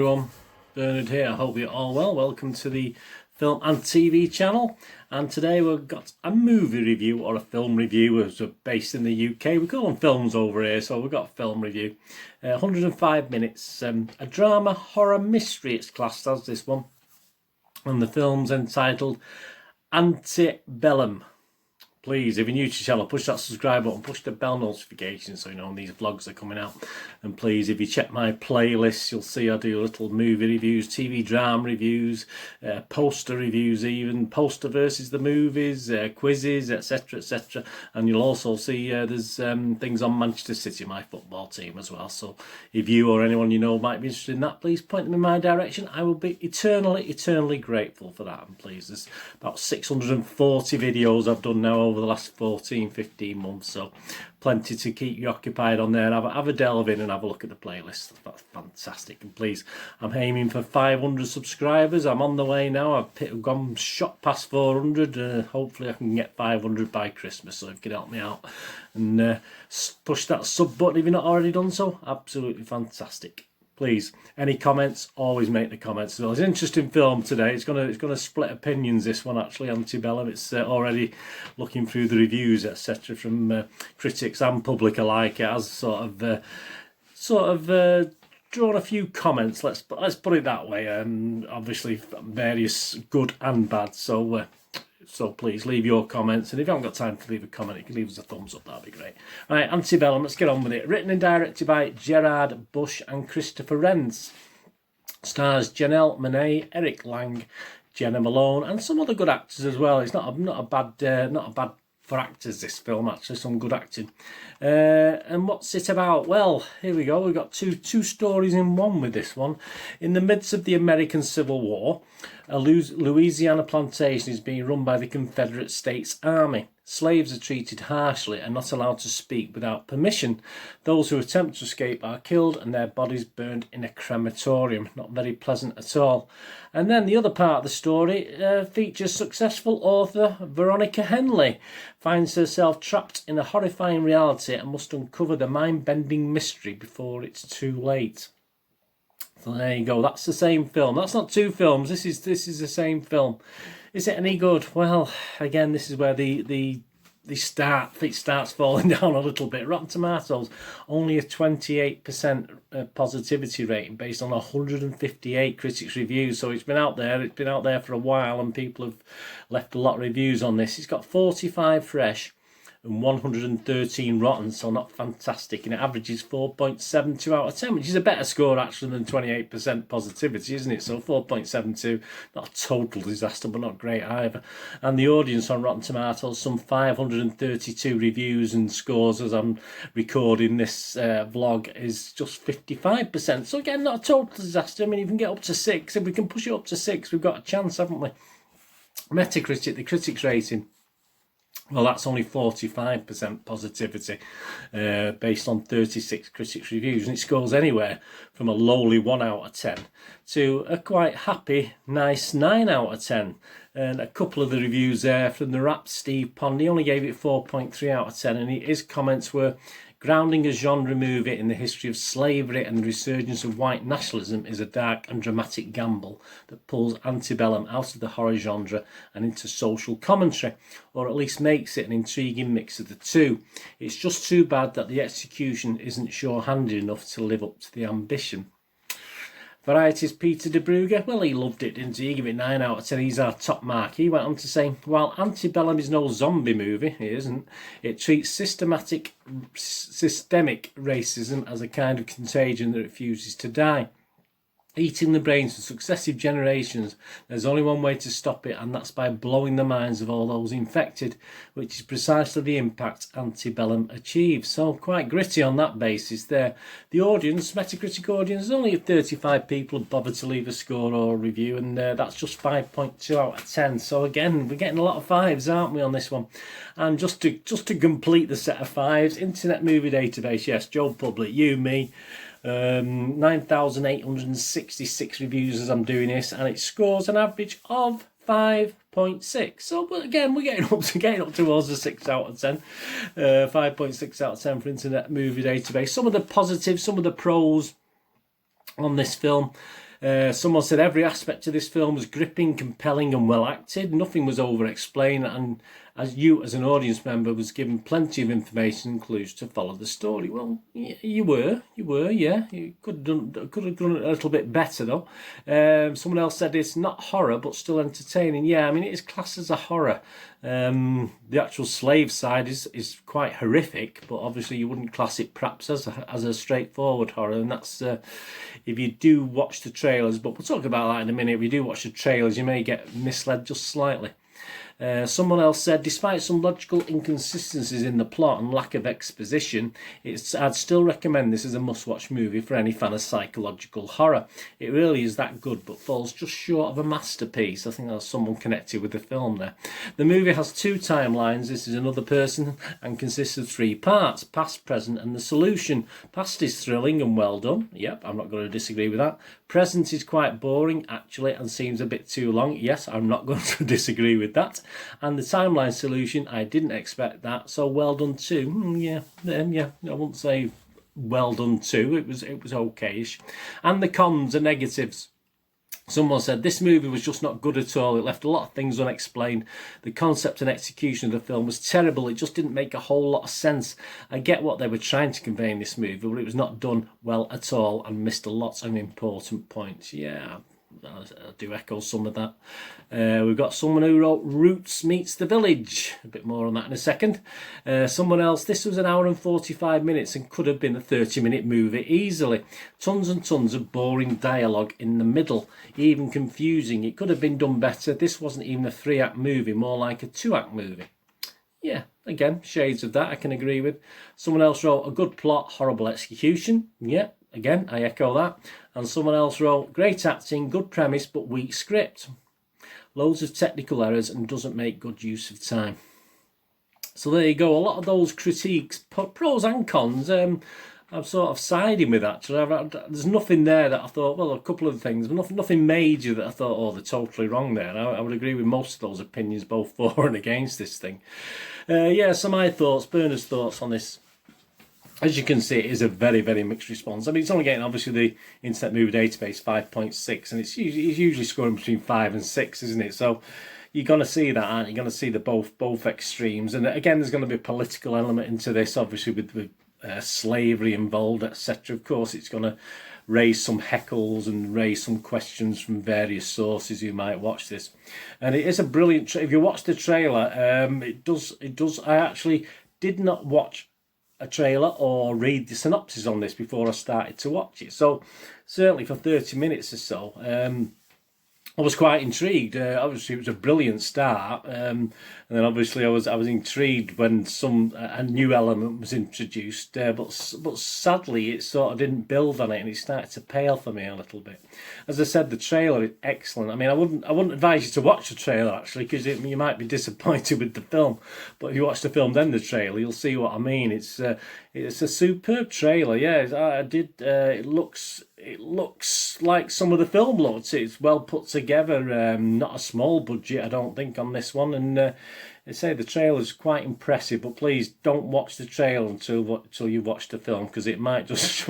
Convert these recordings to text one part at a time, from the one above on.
everyone, Bernard here. I hope you're all well. Welcome to the film and TV channel, and today we've got a movie review or a film review as we're based in the UK. We call them films over here, so we've got a film review. 105 minutes, a drama horror mystery it's classed as, this one, and the film's entitled Antebellum. Please, if you're new to the channel, push that subscribe button, push the bell notification so you know when these vlogs are coming out. And please, if you check my playlist, you'll see I do little movie reviews, TV drama reviews, poster reviews even, poster versus the movies, quizzes, etc, etc. And you'll also see there's things on Manchester City, my football team as well. So if you or anyone you know might be interested in that, please point them in my direction. I will be eternally grateful for that. And please, there's about 640 videos I've done now over the last 14-15 months, so plenty to keep you occupied on there. Have a delve in and have a look at the playlist. That's fantastic. And please, I'm aiming for 500 subscribers. I'm on the way now. I've gone shot past 400. Hopefully I can get 500 by Christmas, so if you can help me out and push that sub button if you're not already done so, absolutely fantastic. Please, any comments, always make the comments as well. It's an interesting film today. It's gonna split opinions, this one, actually, Antebellum. It's already looking through the reviews, etc., from critics and public alike. It has sort of drawn a few comments. Let's put it that way. Obviously, various good and bad. So please leave your comments, and if you haven't got time to leave a comment, you can leave us a thumbs up, that'd be great. Right, Antebellum, let's get on with it. Written and directed by Gerard Bush and Christopher Renz. Stars Janelle Monáe, Eric Lang, Jenna Malone, and some other good actors as well. It's not a bad for actors, this film, actually, some good acting. And what's it about? Well, here we go. We've got two stories in one with this one. In the midst of the American Civil War, a Louisiana plantation is being run by the Confederate States Army. Slaves are treated harshly and not allowed to speak without permission. Those who attempt to escape are killed and their bodies burned in a crematorium. Not very pleasant at all. And then the other part of the story features successful author Veronica Henley. Finds herself trapped in a horrifying reality and must uncover the mind-bending mystery before it's too late. So there you go. That's the same film. That's not two films. This is the same film. Is it any good? Well, again, this is where it starts falling down a little bit. Rotten Tomatoes, only a 28% positivity rating based on 158 critics' reviews. So it's been out there. It's been out there for a while, and people have left a lot of reviews on this. It's got 45 fresh and 113 rotten, so not fantastic, and it averages 4.72 out of 10, which is a better score actually than 28% positivity, isn't it? So 4.72, not a total disaster, but not great either. And the audience on Rotten Tomatoes, some 532 reviews and scores as I'm recording this vlog, is just 55%. So again, not a total disaster. I mean, if we can get up to 6, if we can push it up to 6, we've got a chance, haven't we? Metacritic, the critics rating, well, that's only 45% positivity based on 36 critics' reviews, and it scores anywhere from a lowly 1 out of 10 to a quite happy, nice 9 out of 10. And a couple of the reviews there from the rap Steve Pond, he only gave it 4.3 out of 10, and his comments were: grounding a genre movie in the history of slavery and the resurgence of white nationalism is a dark and dramatic gamble that pulls Antebellum out of the horror genre and into social commentary, or at least makes it an intriguing mix of the two. It's just too bad that the execution isn't sure-handed enough to live up to the ambition. Variety's Peter de Brugge, well, he loved it, didn't he? He gave it 9 out of 10. He's our top mark. He went on to say, while Antebellum is no zombie movie, it isn't, it treats systemic racism as a kind of contagion that refuses to die. Eating the brains of successive generations, there's only one way to stop it, and that's by blowing the minds of all those infected, which is precisely the impact Antebellum achieves. So quite gritty on that basis there. The audience, Metacritic audience, only 35 people have bothered to leave a score or a review, and that's just 5.2 out of 10. So again, we're getting a lot of 5s, aren't we, on this one? And just to complete the set of 5s, Internet Movie Database, yes, Joe Public, you, me, 9,866 reviews as I'm doing this, and it scores an average of 5.6. So again, we're getting up towards the 6 out of 10. 5.6 out of 10 for Internet Movie Database. Some of the positives, some of the pros on this film. Someone said every aspect of this film was gripping, compelling and well acted. Nothing was over explained, and as you as an audience member was given plenty of information and clues to follow the story. Well, you were, yeah. You could have done it a little bit better though. Someone else said it's not horror but still entertaining. Yeah, I mean it is classed as a horror. The actual slave side is quite horrific, but obviously you wouldn't class it perhaps as a straightforward horror, and that's if you do watch the trailers, but we'll talk about that in a minute. If you do watch the trailers, you may get misled just slightly. Someone else said, despite some logical inconsistencies in the plot and lack of exposition, I'd still recommend this as a must-watch movie for any fan of psychological horror. It really is that good, but falls just short of a masterpiece. I think that's someone connected with the film there. The movie has 2 timelines. This is another person and consists of 3 parts, past, present and the solution. Past is thrilling and well done. Yep, I'm not going to disagree with that. Present is quite boring, actually, and seems a bit too long. Yes, I'm not going to disagree with that. And the timeline solution, I didn't expect that, so well done too. Yeah, I wouldn't say well done too. It was okayish. And the cons and negatives. Someone said this movie was just not good at all. It left a lot of things unexplained. The concept and execution of the film was terrible. It just didn't make a whole lot of sense. I get what they were trying to convey in this movie, but it was not done well at all and missed a lot of important points. Yeah, I do echo some of that. We've got someone who wrote Roots Meets the Village. A bit more on that in a second. Someone else, this was an hour and 45 minutes and could have been a 30-minute movie easily. Tons and tons of boring dialogue in the middle, even confusing. It could have been done better. This wasn't even a 3-act movie, more like a 2-act movie. Yeah, again, shades of that I can agree with. Someone else wrote a good plot, horrible execution. Yeah, again, I echo that. And someone else wrote, great acting, good premise, but weak script. Loads of technical errors and doesn't make good use of time. So there you go. A lot of those critiques, pros and cons, I'm sort of siding with actually. There's nothing there that I thought, well, a couple of things, but nothing major that I thought, oh, they're totally wrong there. I would agree with most of those opinions, both for and against this thing. Yeah, so my thoughts, Bernard's thoughts on this. As you can see, it is a very, very mixed response. I mean, it's only getting, obviously, the Internet Movie Database 5.6, and it's usually scoring between 5 and 6, isn't it? So you're going to see that, aren't you? You're going to see the both extremes. And again, there's going to be a political element into this, obviously, with slavery involved, etc. Of course, it's going to raise some heckles and raise some questions from various sources who might watch this. And it is a brilliant... If you watch the trailer, it does... I actually did not watch a trailer or read the synopsis on this before I started to watch it. So certainly for 30 minutes or so, I was quite intrigued. Obviously, it was a brilliant start, and then obviously I was intrigued when a new element was introduced. But sadly, it sort of didn't build on it, and it started to pale for me a little bit. As I said, the trailer is excellent. I mean, I wouldn't advise you to watch the trailer actually, because you might be disappointed with the film. But if you watch the film then the trailer, you'll see what I mean. It's a superb trailer. Yeah, I did. It looks like some of the film looked. It's well put together. Not a small budget, I don't think, on this one. And they say the trailer's quite impressive. But please don't watch the trailer until you watch the film, because it might just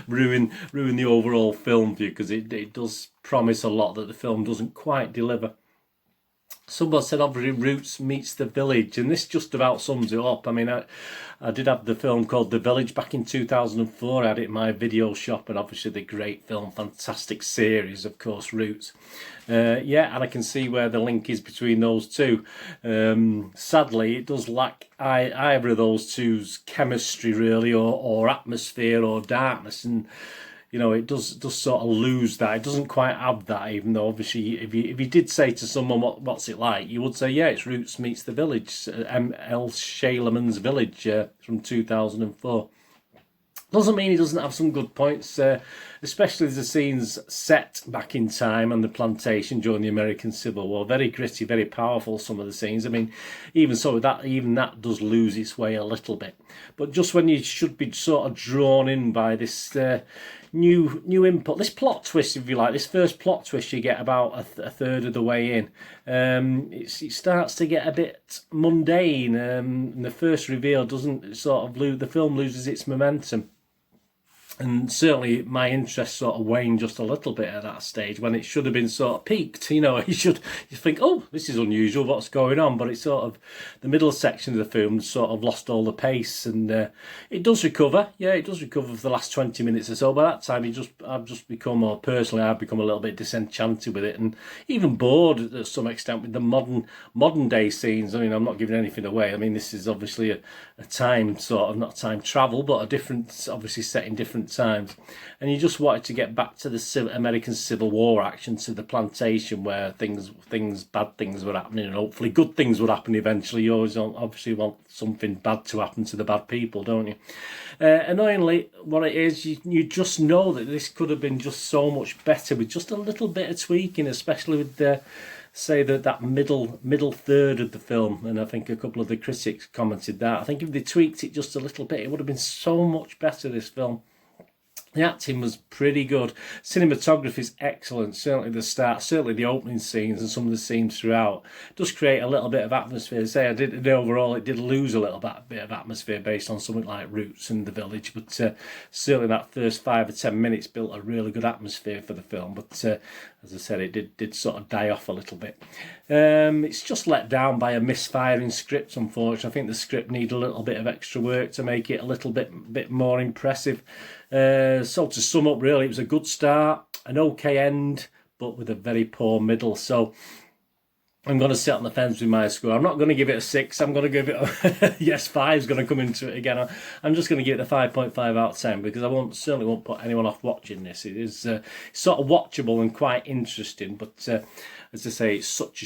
ruin the overall film for you, because it does promise a lot that the film doesn't quite deliver. Someone said, obviously, Roots Meets the Village, and this just about sums it up. I mean, I did have the film called The Village back in 2004. I had it in my video shop, and obviously the great film, fantastic series, of course, Roots. Yeah, and I can see where the link is between those two. Sadly, it does lack either of those two's chemistry, really, or atmosphere, or darkness, and you know, it does sort of lose that. It doesn't quite have that, even though obviously if you did say to someone what's it like, you would say, yeah, it's Roots Meets the Village, M.L. Shaileman's Village from 2004. Doesn't mean he doesn't have some good points, especially the scenes set back in time on the plantation during the American Civil War. Very gritty, very powerful, some of the scenes. I mean, even that does lose its way a little bit. But just when you should be sort of drawn in by this new input, this plot twist, if you like, this first plot twist you get about a third of the way in, it starts to get a bit mundane, and the first reveal doesn't sort of the film loses its momentum. And certainly my interest sort of waned just a little bit at that stage when it should have been sort of peaked. You think, oh, this is unusual, what's going on? But it's sort of the middle section of the film sort of lost all the pace, and it does recover. Yeah, it does recover for the last 20 minutes or so. By that time, I've just become, or personally, I've become a little bit disenchanted with it, and even bored to some extent with the modern day scenes. I mean, I'm not giving anything away. I mean, this is obviously a time sort of, not time travel, but a different, obviously set in different times, and you just wanted to get back to the American Civil War action, to the plantation where bad things were happening, and hopefully good things would happen eventually. You always obviously want something bad to happen to the bad people, don't you? Annoyingly, what it is, you just know that this could have been just so much better with just a little bit of tweaking, especially with the that middle third of the film. And I think a couple of the critics commented that. I think if they tweaked it just a little bit, it would have been so much better, this film. The acting was pretty good. Cinematography is excellent. Certainly the start, certainly the opening scenes and some of the scenes throughout does create a little bit of atmosphere. Overall it did lose a little bit of atmosphere based on something like Roots and The Village, but certainly that first 5 or 10 minutes built a really good atmosphere for the film. But as I said, it did sort of die off a little bit. It's just let down by a misfiring script, unfortunately. I think the script needed a little bit of extra work to make it a little bit more impressive. So to sum up, really, it was a good start, an okay end, but with a very poor middle. So I'm going to sit on the fence with my score. I'm not going to give it a 6. I'm going to give it yes, 5 is going to come into it again. I'm just going to give it a 5.5 out of 10 because I certainly won't put anyone off watching this. It is sort of watchable and quite interesting, but as I say, it's such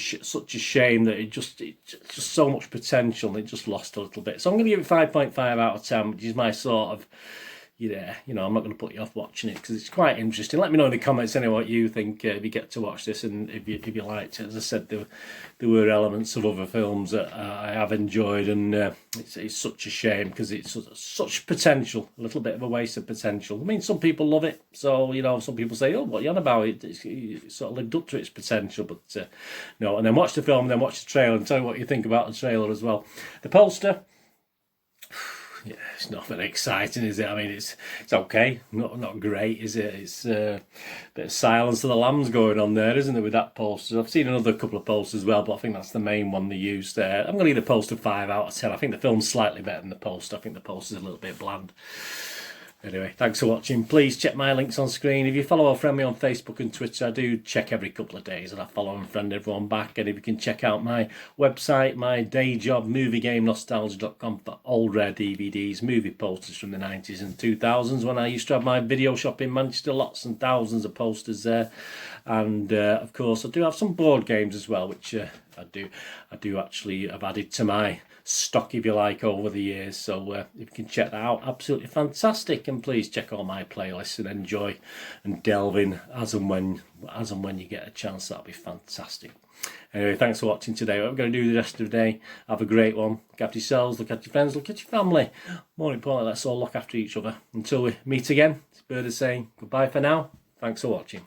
a shame that it just so much potential and it just lost a little bit. So I'm going to give it 5.5 out of 10, which is my sort of, yeah, I'm not going to put you off watching it because it's quite interesting. Let me know in the comments anyway what you think if you get to watch this, and if you liked it. As I said, there were elements of other films that I have enjoyed, and it's such a shame because it's such potential, a little bit of a waste of potential. I mean, some people love it, so some people say, oh, what are you on about? It sort of lived up to its potential, but no. And then watch the film and then watch the trailer and tell me what you think about the trailer as well. The poster, yeah, it's not very exciting, is it? I mean, it's okay, not great, is it? It's a bit of Silence of the Lambs going on there, isn't it, with that poster? I've seen another couple of posters as well, but I think that's the main one they used there. I'm going to give the poster 5 out of 10. I think the film's slightly better than the poster. I think the poster's a little bit bland. Anyway, thanks for watching. Please check my links on screen. If you follow or friend me on Facebook and Twitter, I do check every couple of days and I follow and friend everyone back. And if you can check out my website, my day job, moviegamenostalgia.com, for old rare DVDs, movie posters from the 90s and 2000s when I used to have my video shop in Manchester. Lots and thousands of posters there. And of course, I do have some board games as well, which I do actually have added to my stock, if you like, over the years. So if you can check that out, absolutely fantastic. And please check all my playlists and enjoy and delve in as and when you get a chance. That'll be fantastic. Anyway, thanks for watching today. What we're going to do the rest of the day, have a great one. Look after yourselves, look after your friends, look after your family. More importantly, let's all look after each other. Until we meet again, it's Bird is saying goodbye for now. Thanks for watching.